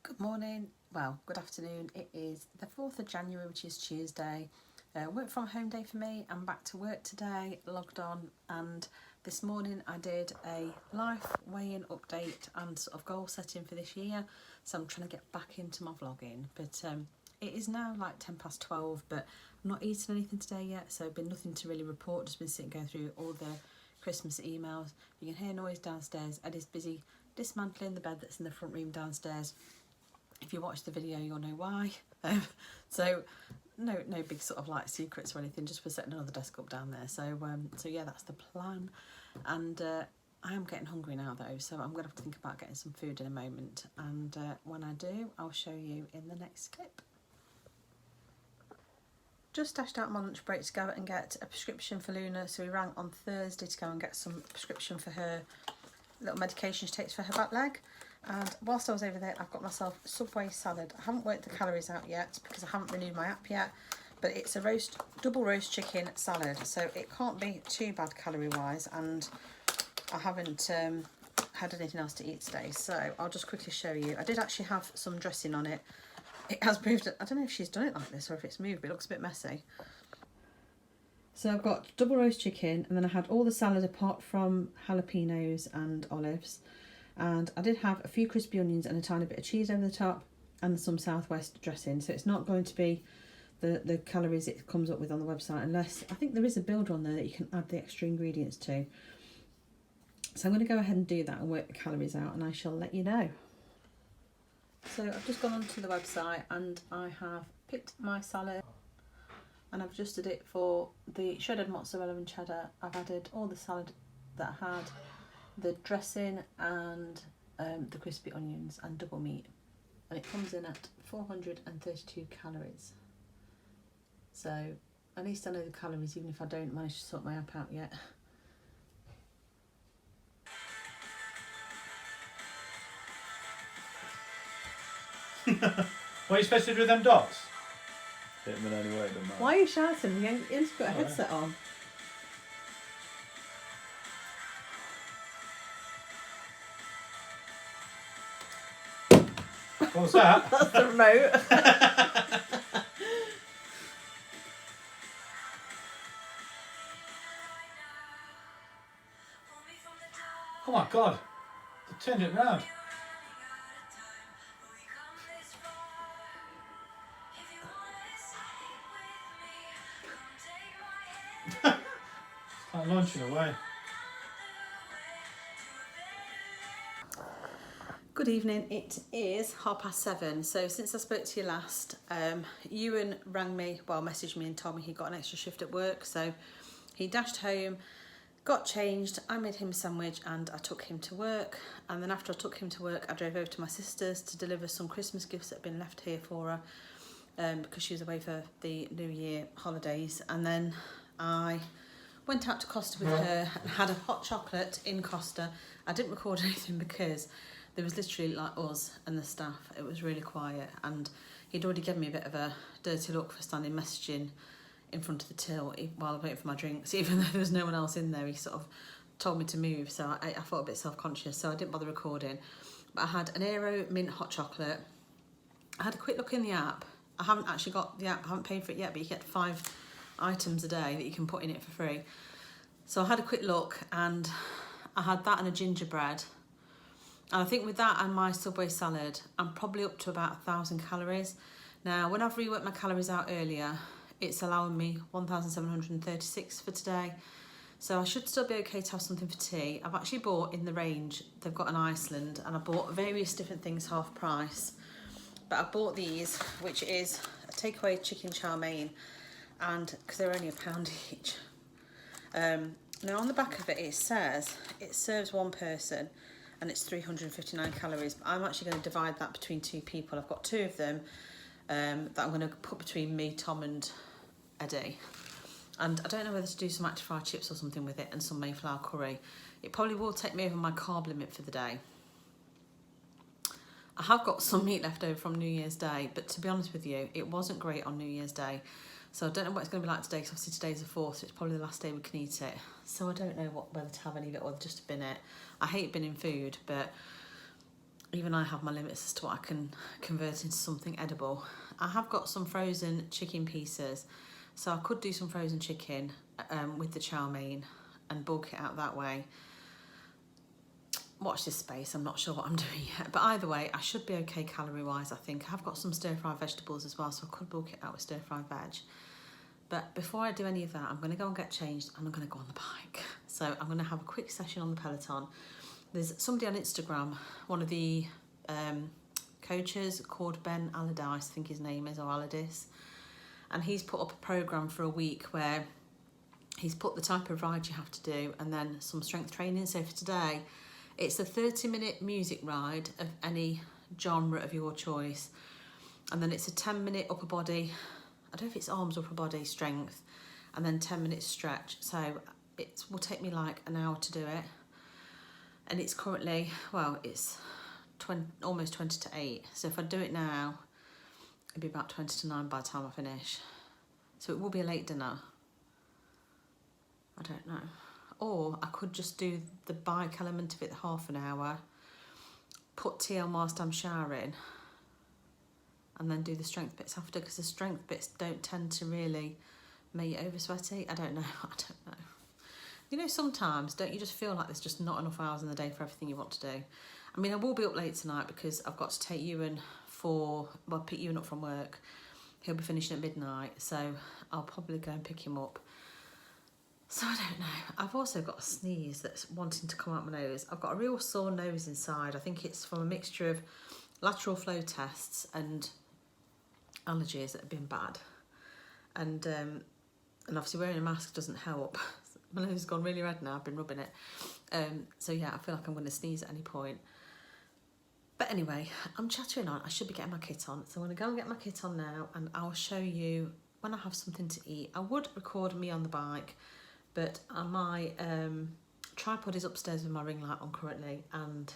Good morning, well, good afternoon. It is the 4th of January, which is Tuesday. Work from home day for me. I'm back to work today, logged on, and this morning I did a life weigh-in update and sort of goal setting for this year. So I'm trying to get back into my vlogging, but it is now like 12:10, but I've not eaten anything today yet, so been nothing to really report, just been sitting going through all the Christmas emails. You can hear noise downstairs. Eddie's busy dismantling the bed that's in the front room downstairs. If you watch the video, you'll know why. So no big sort of like secrets or anything, just we're setting another desk up down there. So yeah, that's the plan. And I am getting hungry now though, so I'm gonna have to think about getting some food in a moment. And when I do, I'll show you in the next clip. Just dashed out my lunch break to go and get a prescription for Luna. So we rang on Thursday to go and get some prescription for her little medication she takes for her back leg. And whilst I was over there, I've got myself a Subway salad. I haven't worked the calories out yet because I haven't renewed my app yet, but it's a double roast chicken salad, so it can't be too bad calorie wise, and I haven't had anything else to eat today, so I'll just quickly show you. I did actually have some dressing on it. It has moved. I don't know if she's done it like this or if it's moved, but it looks a bit messy. So I've got double roast chicken, and then I had all the salad apart from jalapenos and olives. And I did have a few crispy onions and a tiny bit of cheese over the top and some Southwest dressing. So it's not going to be the calories it comes up with on the website, unless I think there is a builder on there that you can add the extra ingredients to. So I'm going to go ahead and do that and work the calories out, and I shall let you know. So I've just gone onto the website and I have picked my salad and I've adjusted it for the shredded mozzarella and cheddar. I've added all the salad that I had, the dressing and the crispy onions and double meat, and it comes in at 432 calories. So at least I know the calories, even if I don't manage to sort my app out yet. What are you supposed to do with them dots? Hit them in any way, doesn't matter. Why are you shouting? You've just got a headset on. What was that? That's the remote. Oh my god, they turned it round. Start launching away. Good evening, it is 7:30. So since I spoke to you last, Ewan rang me, well messaged me and told me he got an extra shift at work. So he dashed home, got changed, I made him a sandwich and I took him to work. And then after I took him to work, I drove over to my sister's to deliver some Christmas gifts that had been left here for her because she was away for the New Year holidays. And then I went out to Costa with her and had a hot chocolate in Costa. I didn't record anything because there was literally like us and the staff. It was really quiet, and he'd already given me a bit of a dirty look for standing messaging in front of the till while I waited for my drinks. Even though there was no one else in there, he sort of told me to move, so I felt a bit self-conscious, so I didn't bother recording. But I had an Aero mint hot chocolate. I had a quick look in the app. I haven't actually got the app, I haven't paid for it yet, but you get 5 items a day that you can put in it for free. So I had a quick look and I had that and a gingerbread. And I think with that and my Subway salad, I'm probably up to about 1,000 calories. Now, when I've reworked my calories out earlier, it's allowing me 1,736 for today. So I should still be okay to have something for tea. I've actually bought in the range, they've got an Iceland, and I bought various different things half price. But I bought these, which is a takeaway chicken chow mein, and because they're only £1 each. Now on the back of it, it says it serves one person and it's 359 calories, but I'm actually going to divide that between 2 people. I've got 2 of them that I'm going to put between me, Tom and Eddie. And I don't know whether to do some active fried chips or something with it and some Mayflower curry. It probably will take me over my carb limit for the day. I have got some meat left over from New Year's Day, but to be honest with you, it wasn't great on New Year's Day. So I don't know what it's going to be like today, because obviously today's the 4th, so it's probably the last day we can eat it. So I don't know whether to have any of it or just to bin it. I hate binning food, but even I have my limits as to what I can convert into something edible. I have got some frozen chicken pieces, so I could do some frozen chicken with the chow mein and bulk it out that way. Watch this space, I'm not sure what I'm doing yet, but either way I should be okay calorie wise. I think I've got some stir-fried vegetables as well, so I could bulk it out with stir-fried veg. But before I do any of that, I'm going to go and get changed and I'm going to go on the bike. So I'm going to have a quick session on the Peloton. There's somebody on Instagram, one of the coaches called Ben Allardyce, I think his name is, or Allardyce, and he's put up a program for a week where he's put the type of ride you have to do and then some strength training. So for today, it's a 30-minute music ride of any genre of your choice, and then it's a 10-minute upper body, I don't know if it's arms, upper body strength, and then 10 minutes stretch. So it will take me like an hour to do it, and it's currently, well, it's almost 20 to 8, so if I do it now it'd be about 20 to 9 by the time I finish, so it will be a late dinner. I don't know. Or I could just do the bike element of it half an hour, put tea on whilst I'm showering, and then do the strength bits after, because the strength bits don't tend to really make you over sweaty. I don't know. I don't know. You know, sometimes don't you just feel like there's just not enough hours in the day for everything you want to do? I mean, I will be up late tonight because I've got to take Ewan pick Ewan up from work. He'll be finishing at midnight, so I'll probably go and pick him up. So I don't know. I've also got a sneeze that's wanting to come out my nose. I've got a real sore nose inside. I think it's from a mixture of lateral flow tests and allergies that have been bad. And obviously wearing a mask doesn't help. My nose has gone really red now. I've been rubbing it. So yeah, I feel like I'm going to sneeze at any point. But anyway, I'm chattering on. I should be getting my kit on. So I'm going to go and get my kit on now, and I'll show you when I have something to eat. I would record me on the bike, but my tripod is upstairs with my ring light on currently, and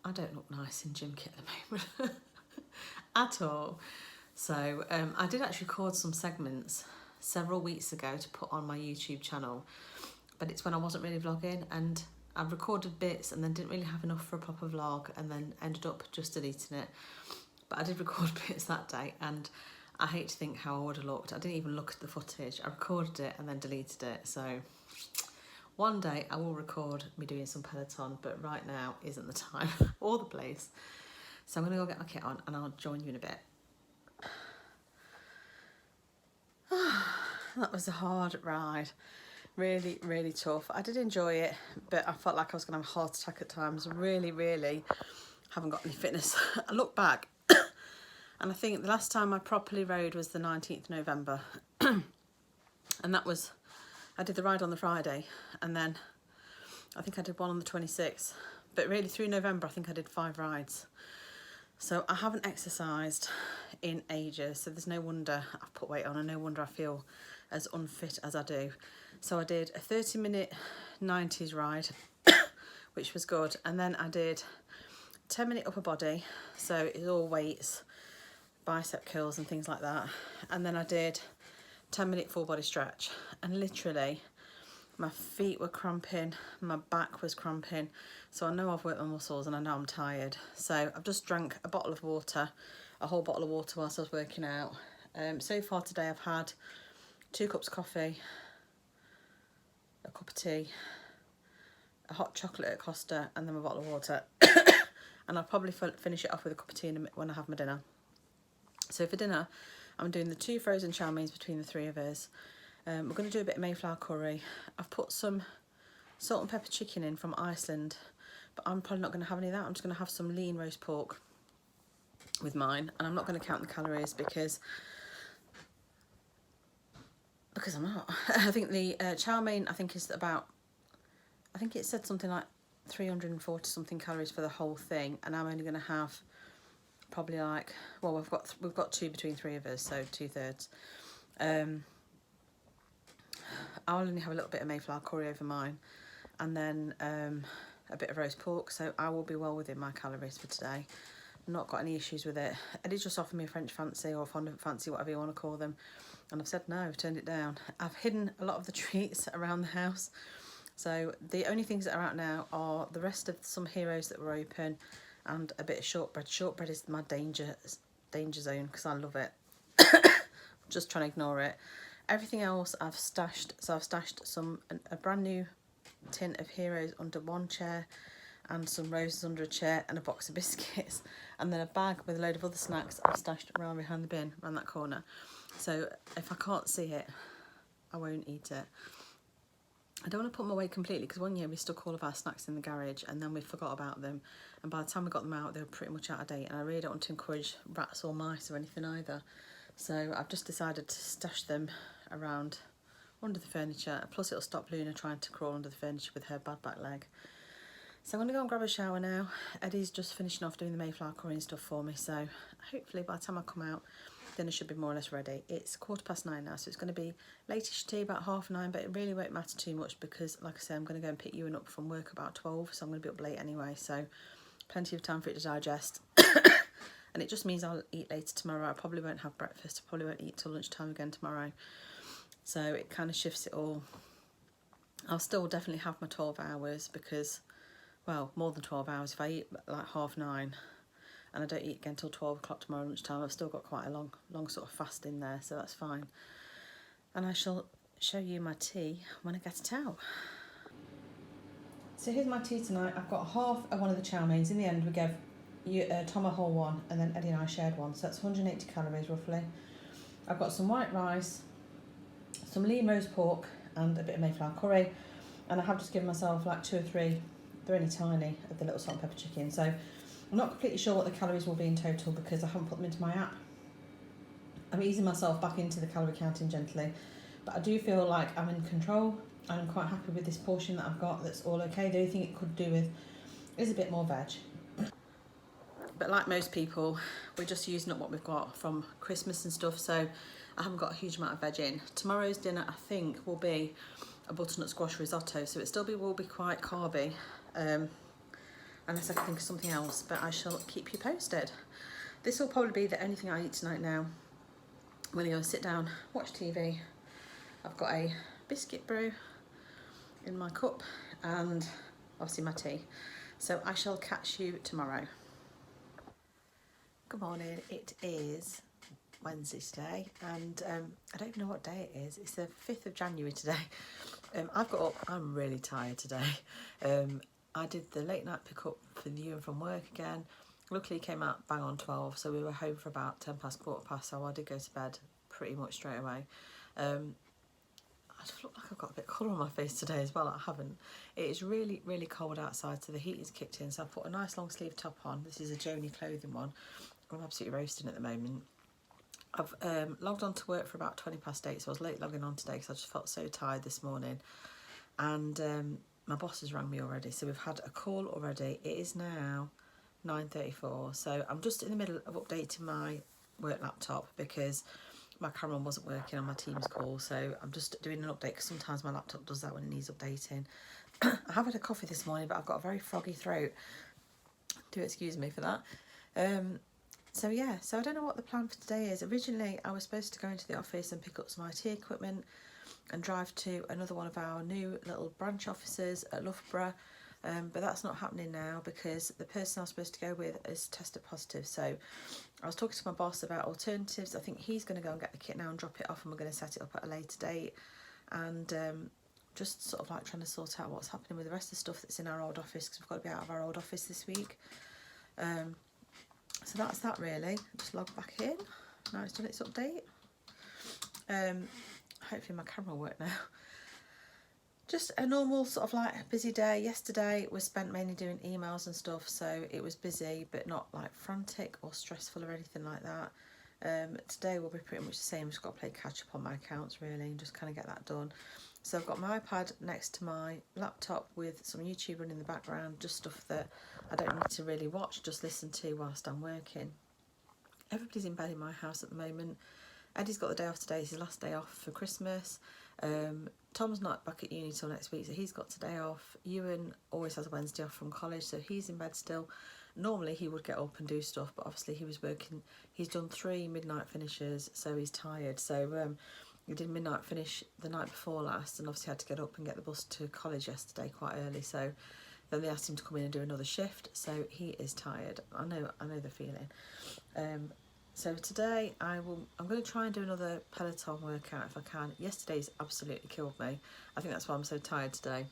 I don't look nice in gym kit at the moment at all. So I did actually record some segments several weeks ago to put on my YouTube channel, but it's when I wasn't really vlogging, and I've recorded bits and then didn't really have enough for a proper vlog, and then ended up just deleting it. But I did record bits that day, and I hate to think how I would have looked. I didn't even look at the footage. I recorded it and then deleted it. So one day I will record me doing some Peloton, but right now isn't the time or the place. So I'm going to go get my kit on and I'll join you in a bit. That was a hard ride. Really, really tough. I did enjoy it, but I felt like I was going to have a heart attack at times. Really, really haven't got any fitness. I look back and I think the last time I properly rode was the 19th November. And that was, I did the ride on the Friday, and then I think I did one on the 26th. But really through November, I think I did 5 rides. So I haven't exercised in ages, so there's no wonder I've put weight on, and no wonder I feel as unfit as I do. So I did a 30-minute 90s ride, which was good, and then I did 10-minute upper body, so it's all weights, bicep curls and things like that, and then I did 10-minute full body stretch, and literally my feet were cramping, my back was cramping, so I know I've worked my muscles and I know I'm tired. So I've just drank a bottle of water, a whole bottle of water whilst I was working out. So far today I've had 2 cups of coffee, a cup of tea, a hot chocolate at Costa, and then a bottle of water. And I'll probably finish it off with a cup of tea when I have my dinner. So for dinner, I'm doing the 2 frozen chow meins between the 3 of us. We're going to do a bit of Mayflower curry. I've put some salt and pepper chicken in from Iceland, but I'm probably not going to have any of that. I'm just going to have some lean roast pork with mine, and I'm not going to count the calories because I'm not. I think the chow mein, I think is about, I think it said something like 340 something calories for the whole thing, and I'm only going to have probably like, well, we've got 2 between 3 of us, so 2/3. I'll only have a little bit of Mayflower curry over mine, and then a bit of roast pork, so I will be well within my calories for today. Not got any issues with it. Eddie just offered me a French fancy, or a fondant fancy, whatever you want to call them, and I've said no, I've turned it down. I've hidden a lot of the treats around the house, so the only things that are out now are the rest of some Heroes that were open, and a bit of shortbread. Shortbread is my danger zone because I love it. Just trying to ignore it. Everything else I've stashed. So I've stashed a brand new tin of Heroes under one chair, and some roses under a chair, and a box of biscuits, and then a bag with a load of other snacks I've stashed around behind the bin, around that corner. So if I can't see it, I won't eat it. I don't want to put them away completely, because one year we stuck all of our snacks in the garage and then we forgot about them, and by the time we got them out they were pretty much out of date, and I really don't want to encourage rats or mice or anything either. So I've just decided to stash them around under the furniture, plus it'll stop Luna trying to crawl under the furniture with her bad back leg. So I'm going to go and grab a shower now. Eddie's just finishing off doing the Mayflower curry and stuff for me, so hopefully by the time I come out, dinner should be more or less ready. It's 9:15 now, so it's going to be latish tea, about 9:30, but it really won't matter too much because, like I say, I'm going to go and pick Ewan up from work about 12, so I'm going to be up late anyway, so plenty of time for it to digest. And it just means I'll eat later tomorrow. I probably won't have breakfast. I probably won't eat till lunchtime again tomorrow. So it kind of shifts it all. I'll still definitely have my 12 hours because, well, more than 12 hours. If I eat like 9:30 and I don't eat again till 12 o'clock tomorrow lunchtime, I've still got quite a long sort of fast in there, so that's fine. And I shall show you my tea when I get it out. So here's my tea tonight. I've got half of one of the chow mains. In the end, we gave Tom a whole one, and then Eddie and I shared one, so that's 180 calories roughly. I've got some white rice, some lean roast pork, and a bit of Mayflower curry, and I have just given myself like 2 or 3, they're only tiny, of the little salt and pepper chicken. So I'm not completely sure what the calories will be in total because I haven't put them into my app. I'm easing myself back into the calorie counting gently, but I do feel like I'm in control and I'm quite happy with this portion that I've got. That's all okay. The only thing it could do with is a bit more veg. But like most people, we're just using up what we've got from Christmas and stuff, so I haven't got a huge amount of veg in. Tomorrow's dinner, I think, will be a butternut squash risotto, so it will be quite carby, unless I can think of something else, but I shall keep you posted. This will probably be the only thing I eat tonight now. I'm going to go sit down, watch TV. I've got a biscuit brew in my cup and obviously my tea. So I shall catch you tomorrow. Good morning, it is Wednesday today, and I don't even know what day it is. It's the 5th of January today. I've got up, I'm really tired today. I did the late night pickup for Ewan from work again. Luckily came out bang on 12, so we were home for about 10 past, quarter past, so I did go to bed pretty much straight away. I just look like I've got a bit of colour on my face today as well. I haven't. It is really, really cold outside, so the heat is kicked in, so I put a nice long sleeve top on. This is a Joni clothing one. I'm absolutely roasting at the moment. I've logged on to work for about 20 past 8, so I was late logging on today because I just felt so tired this morning. And my boss has rang me already, so we've had a call already. It is now 9:34, so I'm just in the middle of updating my work laptop because my camera wasn't working on my Teams call, so I'm just doing an update because sometimes my laptop does that when it needs updating. I have had a coffee this morning, but I've got a very froggy throat. Do excuse me for that. So yeah, so I don't know what the plan for today is. Originally, I was supposed to go into the office and pick up some IT equipment and drive to another one of our new little branch offices at Loughborough, but that's not happening now because the person I was supposed to go with is tested positive. So I was talking to my boss about alternatives. I think he's going to go and get the kit now and drop it off, and we're going to set it up at a later date, and just sort of like trying to sort out what's happening with the rest of the stuff that's in our old office because we've got to be out of our old office this week. So that's that really. Just log back in. Now it's done its update. Hopefully my camera will work now. Just a normal sort of like busy day. Yesterday was spent mainly doing emails and stuff, so it was busy but not like frantic or stressful or anything like that. Today will be pretty much the same. Just got to play catch up on my accounts really and just kind of get that done. So I've got my iPad next to my laptop with some YouTube running in the background, just stuff that I don't need to really watch, just listen to whilst I'm working. Everybody's in bed in my house at the moment. Eddie's got the day off today, it's his last day off for Christmas. Tom's not back at uni till next week, so he's got today off. Ewan always has a Wednesday off from college, so he's in bed still. Normally he would get up and do stuff, but obviously he was working. He's done 3 midnight finishes, so he's tired. So he did midnight finish the night before last, and obviously had to get up and get the bus to college yesterday quite early. So Then they asked him to come in and do another shift, so he is tired. I know the feeling. So today I'm going to try and do another Peloton workout if I can. Yesterday's absolutely killed me. I think that's why I'm so tired today.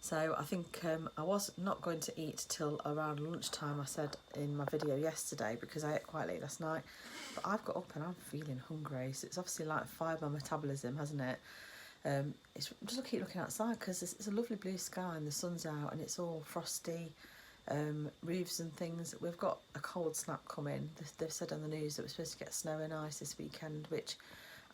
So I think I was not going to eat till around lunchtime, I said in my video yesterday, because I ate quite late last night. But I've got up and I'm feeling hungry. So it's obviously like fired my metabolism, hasn't it? Just keep looking outside because it's a lovely blue sky and the sun's out and it's all frosty. Roofs and things. We've got a cold snap coming. They've said on the news that we're supposed to get snow and ice this weekend, which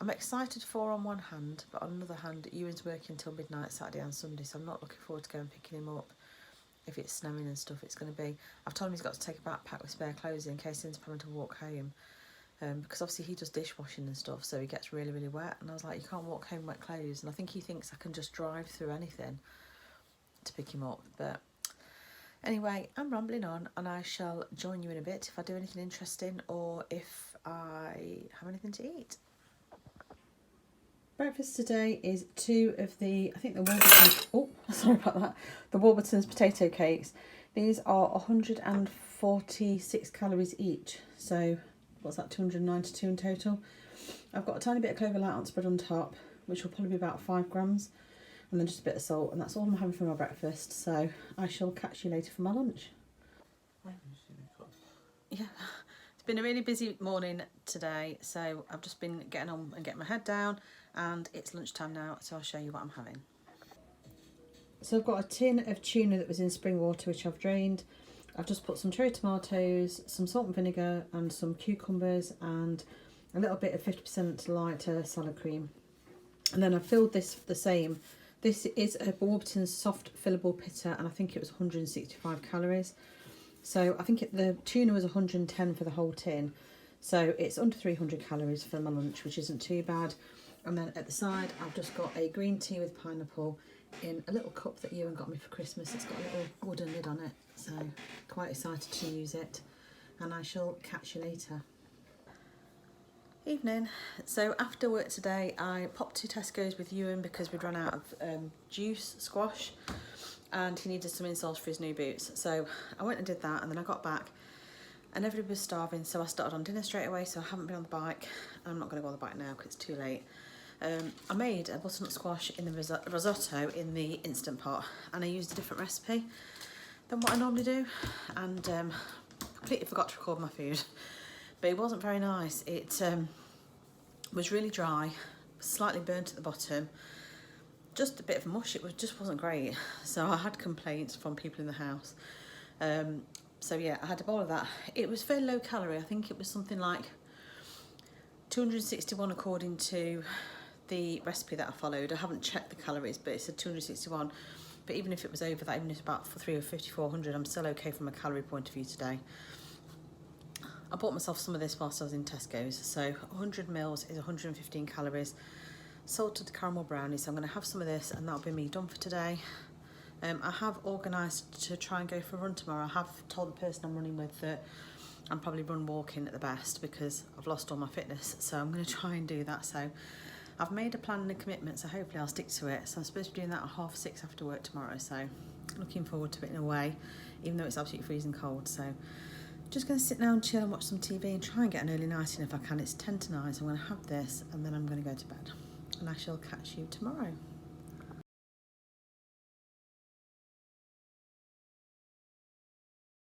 I'm excited for on one hand, but on another hand, Ewan's working till midnight Saturday and Sunday, so I'm not looking forward to going picking him up. If it's snowing and stuff, it's going to be... I've told him he's got to take a backpack with spare clothes in case he's planning to walk home, because obviously he does dishwashing and stuff, so he gets really, really wet. And I was like, you can't walk home in wet clothes. And I think he thinks I can just drive through anything to pick him up. But anyway, I'm rambling on, and I shall join you in a bit if I do anything interesting or if I have anything to eat. Breakfast today is two of the, I think the Warburton's, oh, sorry about that, the Warburton's potato cakes. These are 146 calories each, so what's that, 292 in total. I've got a tiny bit of clover light on spread on top, which will probably be about 5 grams, and then just a bit of salt, and that's all I'm having for my breakfast, so I shall catch you later for my lunch. Yeah. It's been a really busy morning today, so I've just been getting on and getting my head down, and it's lunchtime now, so I'll show you what I'm having. So I've got a tin of tuna that was in spring water, which I've drained. I've just put some cherry tomatoes, some salt and vinegar, and some cucumbers, and a little bit of 50% lighter salad cream. And then I filled this the same. This is a Warburton's soft fillable pitta, and I think it was 165 calories. So I think the tuna was 110 for the whole tin. So it's under 300 calories for my lunch, which isn't too bad. And then at the side, I've just got a green tea with pineapple in a little cup that Ewan got me for Christmas. It's got a little wooden lid on it, so quite excited to use it. And I shall catch you later. Evening. So after work today, I popped to Tesco's with Ewan because we'd run out of juice squash, and he needed some insoles for his new boots. So I went and did that, and then I got back and everybody was starving, so I started on dinner straight away, so I haven't been on the bike. I'm not going to go on the bike now because it's too late. I made a butternut squash in the risotto in the Instant Pot, and I used a different recipe than what I normally do, and completely forgot to record my food. But it wasn't very nice. It was really dry, slightly burnt at the bottom, just a bit of mush. It just wasn't great, so I had complaints from people in the house. So yeah, I had a bowl of that. It was very low calorie. I think it was something like 261 according to the recipe that I followed. I haven't checked the calories, but it said 261. But even if it was over that, even if it's about 400, I'm still okay from a calorie point of view today. I bought myself some of this whilst I was in Tesco's. So 100 mils is 115 calories. Salted caramel brownie. So I'm going to have some of this, and that'll be me done for today. I have organised to try and go for a run tomorrow. I have told the person I'm running with that I'm probably run walking at the best because I've lost all my fitness. So I'm going to try and do that. So I've made a plan and a commitment, so hopefully I'll stick to it. So I'm supposed to be doing that at 6:30 after work tomorrow. So looking forward to it in a way, even though it's absolutely freezing cold. So just going to sit down, chill and watch some TV and try and get an early night in if I can. It's 10 to 9, so I'm going to have this and then I'm going to go to bed. And I shall catch you tomorrow.